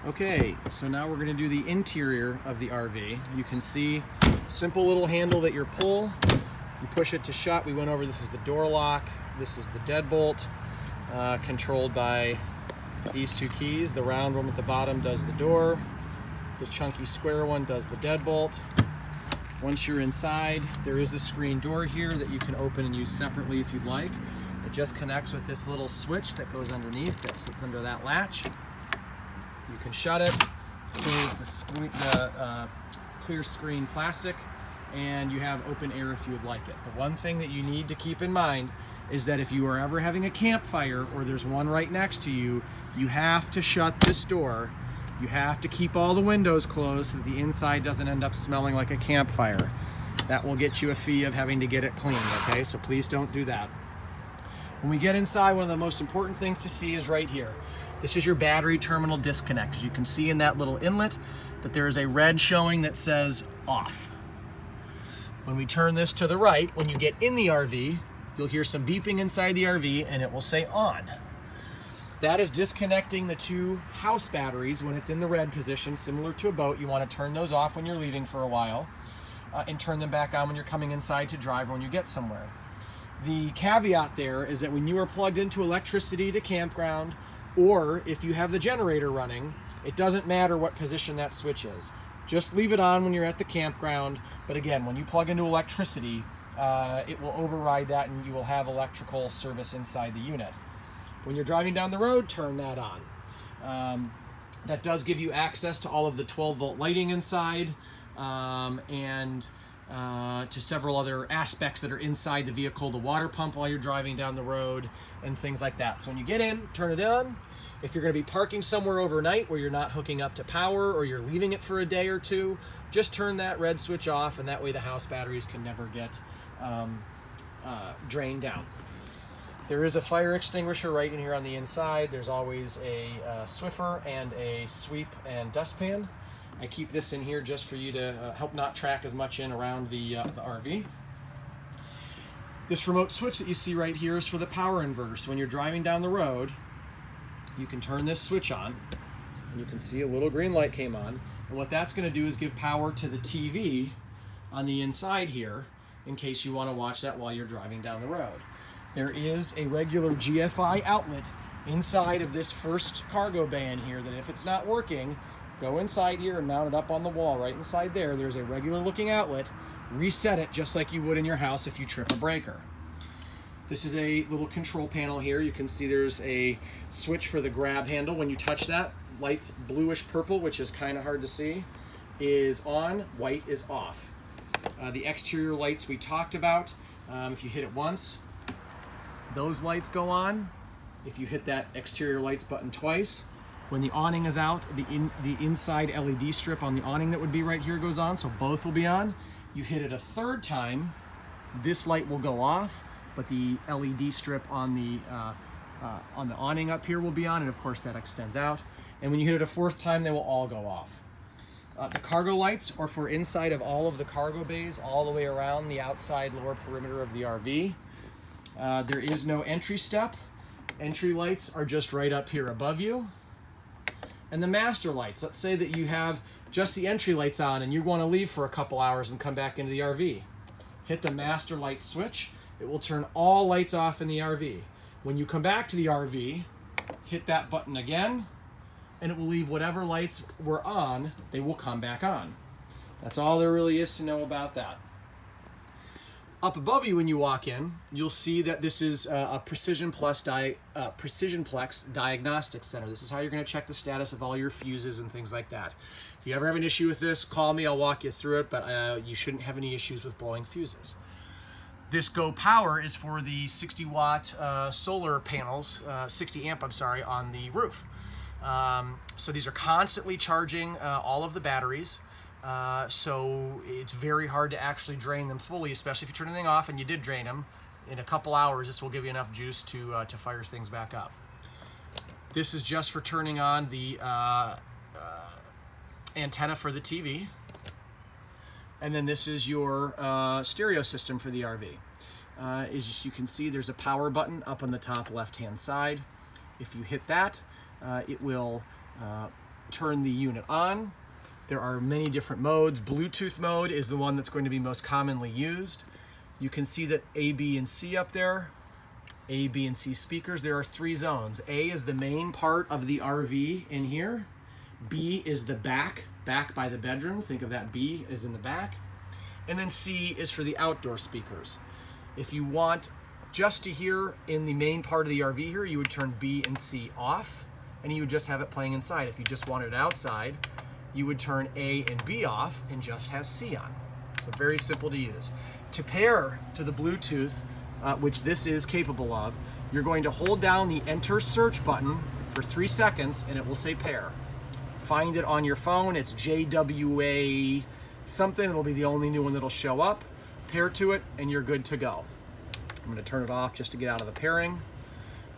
Okay, so now we're going to do the interior of the RV. You can see simple little handle that you pull. You push it to shut. We went over this is the door lock. This is the deadbolt, controlled by these two keys. The round one at the bottom does the door. The chunky square one does the deadbolt. Once you're inside, there is a screen door here that you can open and use separately if you'd like. It just connects with this little switch that goes underneath that sits under that latch. You can shut it, close the clear screen plastic, and you have open air if you would like it. The one thing that you need to keep in mind is that if you are ever having a campfire or there's one right next to you, you have to shut this door. You have to keep all the windows closed so that the inside doesn't end up smelling like a campfire. That will get you a fee of having to get it cleaned, okay? So please don't do that. When we get inside, one of the most important things to see is right here. This is your battery terminal disconnect. As you can see in that little inlet that there is a red showing that says off. When we turn this to the right, when you get in the RV, you'll hear some beeping inside the RV and it will say on. That is disconnecting the two house batteries when it's in the red position, similar to a boat. You want to turn those off when you're leaving for a while and turn them back on when you're coming inside to drive or when you get somewhere. The caveat there is that when you are plugged into electricity to campground, or if you have the generator running, it doesn't matter what position that switch is. Just leave it on when you're at the campground. But again, when you plug into electricity, it will override that and you will have electrical service inside the unit. When you're driving down the road, turn that on. That does give you access to all of the 12-volt lighting inside and to several other aspects that are inside the vehicle, the water pump while you're driving down the road, and things like that. So when you get in, turn it on. If you're going to be parking somewhere overnight where you're not hooking up to power or you're leaving it for a day or two, just turn that red switch off, and that way the house batteries can never get drained down. There is a fire extinguisher right in here on the inside. There's always a Swiffer and a sweep and dustpan. I keep this in here just for you to help not track as much in around the RV. This remote switch that you see right here is for the power inverter. So when you're driving down the road, you can turn this switch on, and you can see a little green light came on. And what that's going to do is give power to the TV on the inside here in case you want to watch that while you're driving down the road. There is a regular GFI outlet inside of this first cargo bay in here that if it's not working, go inside here and mount it up on the wall right inside there. There's a regular looking outlet. Reset it just like you would in your house if you trip a breaker. This is a little control panel here. You can see there's a switch for the grab handle. When you touch that, light's bluish purple, which is kind of hard to see, is on, white is off. The exterior lights we talked about, if you hit it once, those lights go on. If you hit that exterior lights button twice, when the awning is out, the inside LED strip on the awning that would be right here goes on, so both will be on. You hit it a third time, this light will go off, but the LED strip on the awning up here will be on, and of course that extends out. And when you hit it a fourth time, they will all go off. The cargo lights are for inside of all of the cargo bays, all the way around the outside lower perimeter of the RV. There is no entry step. Entry lights are just right up here above you. And the master lights, let's say that you have just the entry lights on and you want to leave for a couple hours and come back into the RV. Hit the master light switch. It will turn all lights off in the RV. When you come back to the RV, hit that button again, and it will leave whatever lights were on, they will come back on. That's all there really is to know about that. Up above you when you walk in, you'll see that this is a Precision Plex Diagnostics Center. This is how you're going to check the status of all your fuses and things like that. If you ever have an issue with this, call me, I'll walk you through it, but you shouldn't have any issues with blowing fuses. This Go Power is for the 60 watt solar panels, 60 amp, on the roof. So these are constantly charging all of the batteries. So it's very hard to actually drain them fully, especially if you turn anything off and you did drain them. In a couple hours, this will give you enough juice to fire things back up. This is just for turning on the antenna for the TV. And then this is your stereo system for the RV. As you can see, there's a power button up on the top left-hand side. If you hit that, it will turn the unit on. There are many different modes. Bluetooth mode is the one that's going to be most commonly used. You can see that A, B, and C up there. A, B, and C speakers. There are 3 zones. A is the main part of the RV in here. B is the back by the bedroom. Think of that B is in the back. And then C is for the outdoor speakers. If you want just to hear in the main part of the RV here, you would turn B and C off, and you would just have it playing inside. If you just wanted it outside, you would turn A and B off and just have C on. So very simple to use. To pair to the Bluetooth, which this is capable of, you're going to hold down the enter search button for 3 seconds and it will say pair. Find it on your phone, it's JWA something, it'll be the only new one that'll show up. Pair to it and you're good to go. I'm going to turn it off just to get out of the pairing.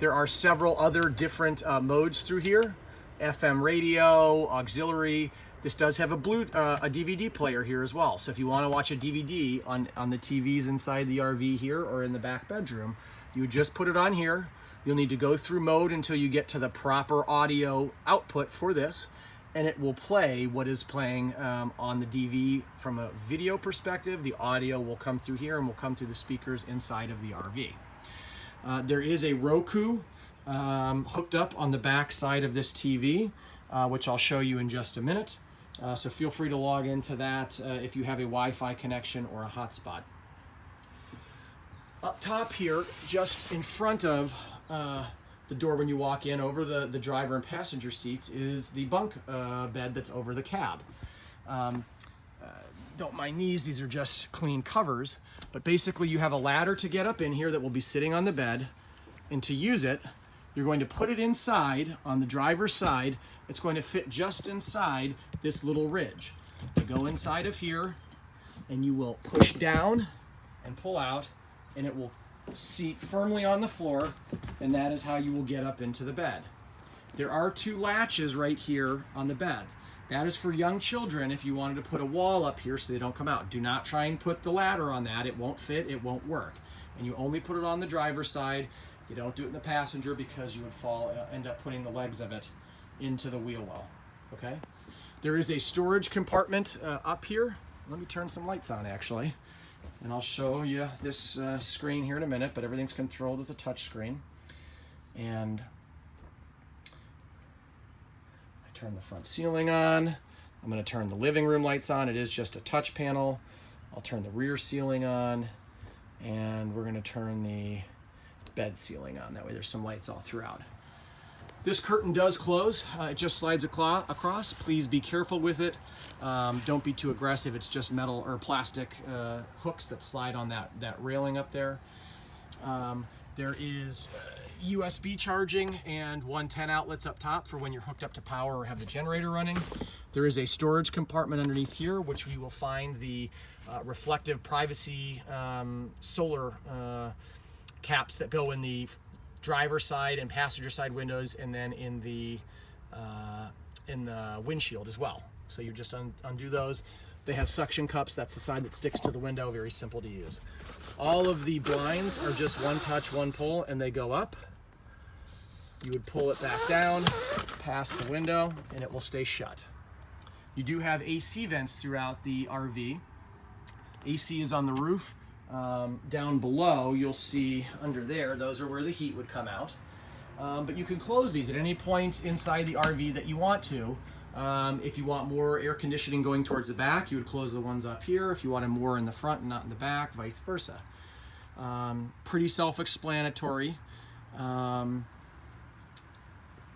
There are several other different modes through here. FM radio, auxiliary. This does have a DVD player here as well. So if you want to watch a DVD on the TVs inside the RV here or in the back bedroom, you would just put it on here. You'll need to go through mode until you get to the proper audio output for this, and it will play what is playing on the DV from a video perspective. The audio will come through here and will come through the speakers inside of the RV. There is a Roku hooked up on the back side of this TV, which I'll show you in just a minute. So feel free to log into that if you have a Wi-Fi connection or a hotspot. Up top here, just in front of the door when you walk in, over the driver and passenger seats, is the bunk bed that's over the cab. Don't mind these are just clean covers, but basically you have a ladder to get up in here that will be sitting on the bed, and to use it, you're going to put it inside on the driver's side. It's going to fit just inside this little ridge. You go inside of here and you will push down and pull out, and it will seat firmly on the floor, and that is how you will get up into the bed. There are 2 latches right here on the bed. That is for young children if you wanted to put a wall up here so they don't come out. Do not try and put the ladder on that. It won't fit, it won't work. And you only put it on the driver's side. You don't do it in the passenger because you would end up putting the legs of it into the wheel well. Okay? There is a storage compartment up here. Let me turn some lights on actually, and I'll show you this screen here in a minute, but everything's controlled with a touch screen. And I turn the front ceiling on. I'm going to turn the living room lights on. It is just a touch panel. I'll turn the rear ceiling on, and we're going to turn the bed ceiling on. That way there's some lights all throughout. This curtain does close. It just slides across. Please be careful with it. Don't be too aggressive. It's just metal or plastic hooks that slide on that railing up there. There is USB charging and 110 outlets up top for when you're hooked up to power or have the generator running. There is a storage compartment underneath here, which you will find the reflective privacy solar caps that go in the driver's side and passenger side windows, and then in the windshield as well. So you just undo those. They have suction cups. That's the side that sticks to the window. Very simple to use. All of the blinds are just one touch, one pull, and they go up. You would pull it back down, past the window, and it will stay shut. You do have AC vents throughout the RV. AC is on the roof. Down below, you'll see under there, those are where the heat would come out. But you can close these at any point inside the RV that you want to. If you want more air conditioning going towards the back, you would close the ones up here. If you wanted more in the front and not in the back, vice versa. Pretty self-explanatory.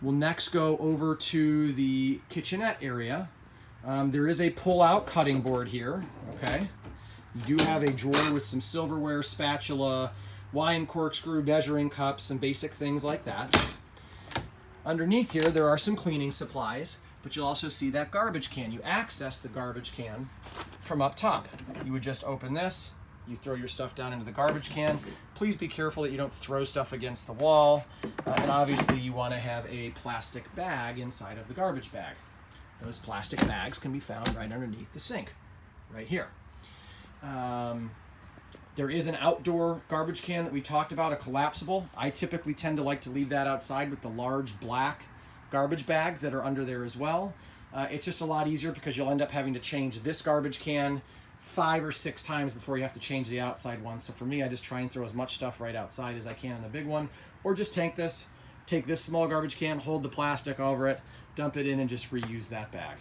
We'll next go over to the kitchenette area. There is a pull-out cutting board here, okay? You do have a drawer with some silverware, spatula, wine corkscrew, measuring cups, some basic things like that. Underneath here, there are some cleaning supplies, but you'll also see that garbage can. You access the garbage can from up top. You would just open this, you throw your stuff down into the garbage can. Please be careful that you don't throw stuff against the wall, and obviously you want to have a plastic bag inside of the garbage bag. Those plastic bags can be found right underneath the sink, right here. There is an outdoor garbage can that we talked about, a collapsible. I typically tend to like to leave that outside with the large black garbage bags that are under there as well. It's just a lot easier because you'll end up having to change this garbage can 5 or 6 times before you have to change the outside one. So for me, I just try and throw as much stuff right outside as I can in the big one, or just take this small garbage can, hold the plastic over it, dump it in, and just reuse that bag.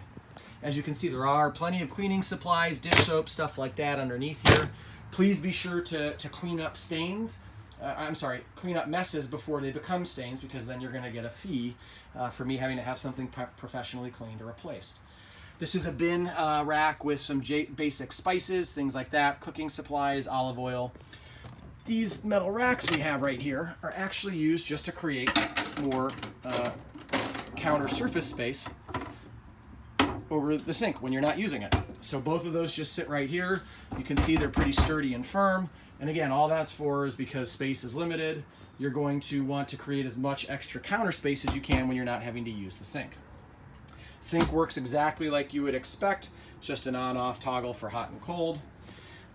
As you can see, there are plenty of cleaning supplies, dish soap, stuff like that underneath here. Please be sure to clean up stains. Clean up messes before they become stains, because then you're going to get a fee for me having to have something professionally cleaned or replaced. This is a bin rack with some basic spices, things like that, cooking supplies, olive oil. These metal racks we have right here are actually used just to create more counter surface space over the sink when you're not using it. So both of those just sit right here. You can see they're pretty sturdy and firm. And again, all that's for is because space is limited. You're going to want to create as much extra counter space as you can when you're not having to use the sink. Sink works exactly like you would expect, just an on-off toggle for hot and cold.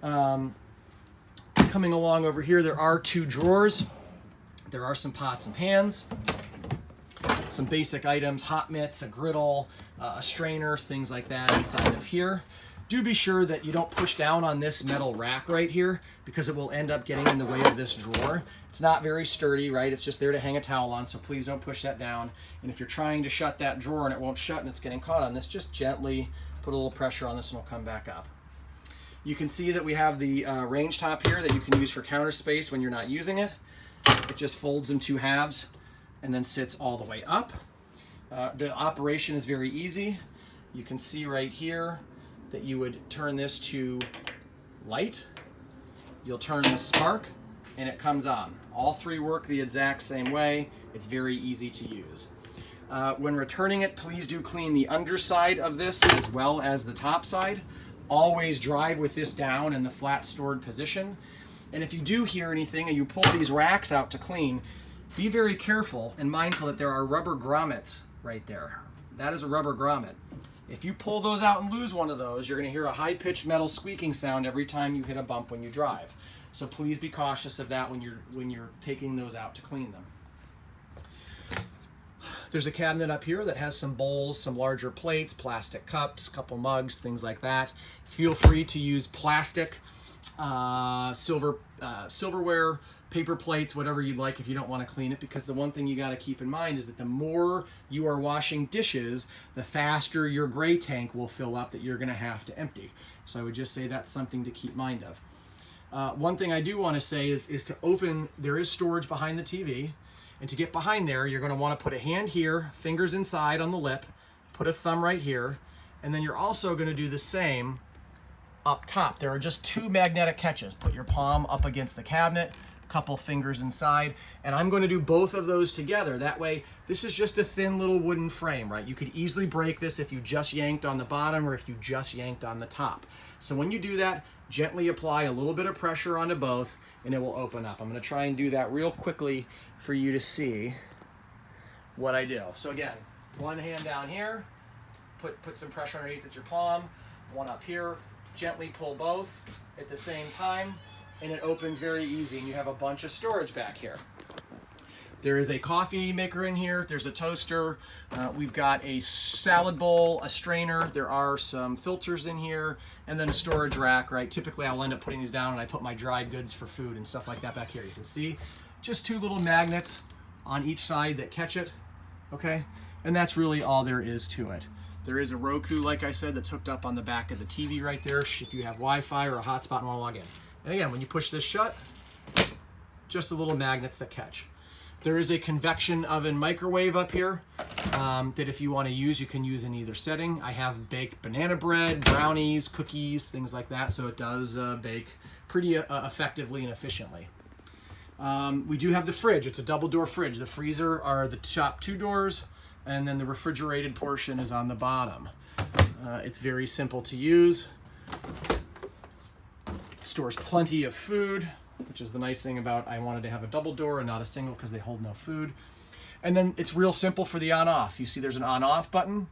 Coming along over here, there are 2 drawers. There are some pots and pans, some basic items, hot mitts, a griddle, a strainer, things like that inside of here. Do be sure that you don't push down on this metal rack right here, because it will end up getting in the way of this drawer. It's not very sturdy, right? It's just there to hang a towel on, so please don't push that down. And if you're trying to shut that drawer and it won't shut and it's getting caught on this, just gently put a little pressure on this and it'll come back up. You can see that we have the range top here that you can use for counter space when you're not using it. It just folds in 2 halves and then sits all the way up. The operation is very easy. You can see right here that you would turn this to light. You'll turn the spark and it comes on. All 3 work the exact same way. It's very easy to use. When returning it, please do clean the underside of this as well as the top side. Always drive with this down in the flat stored position. And if you do hear anything and you pull these racks out to clean, be very careful and mindful that there are rubber grommets right there. That is a rubber grommet. If you pull those out and lose one of those, you're going to hear a high-pitched metal squeaking sound every time you hit a bump when you drive. So please be cautious of that when you're taking those out to clean them. There's a cabinet up here that has some bowls, some larger plates, plastic cups, couple mugs, things like that. Feel free to use plastic, silverware, paper plates, whatever you'd like if you don't want to clean it, because the one thing you got to keep in mind is that the more you are washing dishes, the faster your gray tank will fill up that you're going to have to empty. So I would just say that's something to keep mind of. One thing I do want to say is to open, there is storage behind the TV. And to get behind there, you're going to want to put a hand here, fingers inside on the lip, put a thumb right here, and then you're also going to do the same up top. There are just 2 magnetic catches. Put your palm up against the cabinet, couple fingers inside, and I'm going to do both of those together. That way, this is just a thin little wooden frame, right? You could easily break this if you just yanked on the bottom or if you just yanked on the top. So when you do that, gently apply a little bit of pressure onto both, and it will open up. I'm going to try and do that real quickly for you to see what I do. So again, one hand down here, put some pressure underneath with your palm, one up here, gently pull both at the same time, and it opens very easy, and you have a bunch of storage back here. There is a coffee maker in here, there's a toaster, we've got a salad bowl, a strainer, there are some filters in here, and then a storage rack, right? Typically I'll end up putting these down and I put my dried goods for food and stuff like that back here. You can see just 2 little magnets on each side that catch it, okay? And that's really all there is to it. There is a Roku, like I said, that's hooked up on the back of the TV right there if you have Wi-Fi or a hotspot and want to log in. And again, when you push this shut, just the little magnets that catch. There is a convection oven microwave up here that if you want to use, you can use in either setting. I have baked banana bread, brownies, cookies, things like that, so it does bake pretty effectively and efficiently. We do have the fridge. It's a double door fridge. The freezer are the top 2 doors, and then the refrigerated portion is on the bottom. It's very simple to use. Stores plenty of food, which is the nice thing about I wanted to have a double door and not a single because they hold no food. And then it's real simple for the on-off. You see there's an on-off button,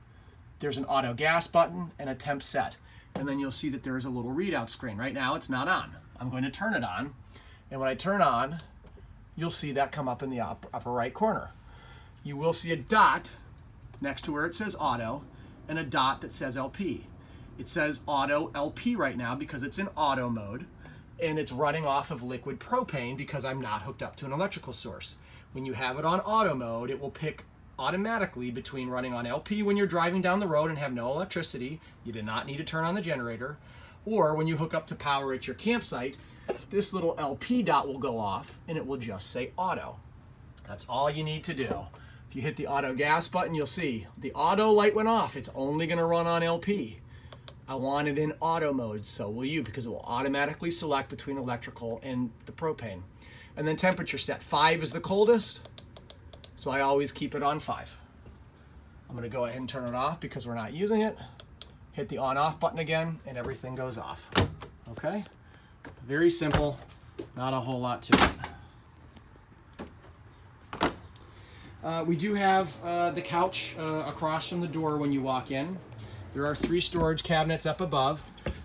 there's an auto gas button, and a temp set. And then you'll see that there is a little readout screen. Right now it's not on. I'm going to turn it on, and when I turn on, you'll see that come up in the upper right corner. You will see a dot next to where it says auto, and a dot that says LP. It says auto LP right now because it's in auto mode, and it's running off of liquid propane because I'm not hooked up to an electrical source. When you have it on auto mode, it will pick automatically between running on LP when you're driving down the road and have no electricity, you do not need to turn on the generator, or when you hook up to power at your campsite, this little LP dot will go off and it will just say auto. That's all you need to do. If you hit the auto gas button, you'll see the auto light went off. It's only going to run on LP. I want it in auto mode, so will you, because it will automatically select between electrical and the propane. And then temperature set. 5 is the coldest, so I always keep it on 5. I'm going to go ahead and turn it off because we're not using it. Hit the on-off button again, and everything goes off. Okay? Very simple, not a whole lot to it. We do have the couch across from the door when you walk in. There are 3 storage cabinets up above.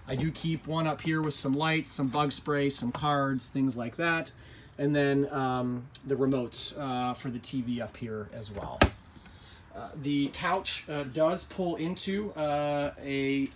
I do keep one up here with some lights, some bug spray, some cards, things like that. And then the remotes for the TV up here as well. The couch does pull into a